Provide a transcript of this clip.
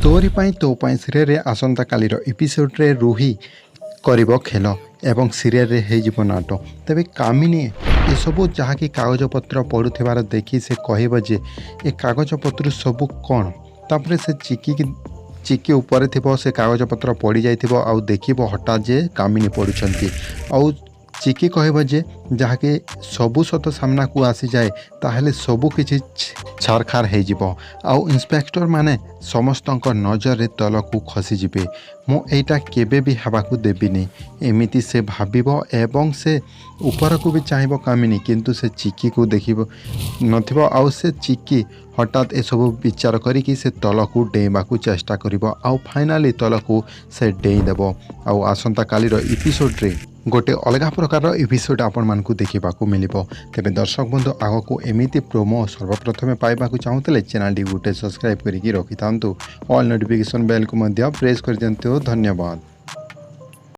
तोरी पाई तो पाई सीरियल रे आसंता कालीर एपिसोड रे रूही करिब खेल एवं सीरियल रे हे जीव नाटक तेबे कामिनी ये सबू जहाँकि कागजपत्र पढ़ुथिबार देखी से कहब जे ए कागजपत्र सबू कौन तापर से चिकी ऊपर थिबो से कागजपत्र पड़ी जाइथिबो आउ देखिबो हठात जे कामिनी पड़ुछंती आउ चिकी कहब जे जहाँकि सबू सत सामना को आसी जाए ताहले सबू किछि छारखार हो जिवो आउ इंस्पेक्टर माने समस्त नजर रे तल को खसी जिबे मु एटा केबे भी हवाकू देबिनी एमिति से भाबिबो एवं से ऊपर को भी चाहिबो कामिनी किंतु से चिकी को देखिबो नथिबो आउ से चिकी हठात ए सब विचार करिकी से तल को डेइबा को चेष्टा करिबो आउ फाइनाली तल को से डेइ देबो आउ आसंता कालीर एपिसोड रे गोटे अलग प्रकार एपिसोड आपण मानकू देखा मिलिबो। तेबे दर्शक बंधु आग को एमिति प्रोमो सर्वप्रथमे पाइबा चाहूले चैनल टी गोटे सब्सक्राइब करके रखि था ऑल नोटिफिकेशन बेल को प्रेस कर दियंतु। धन्यवाद।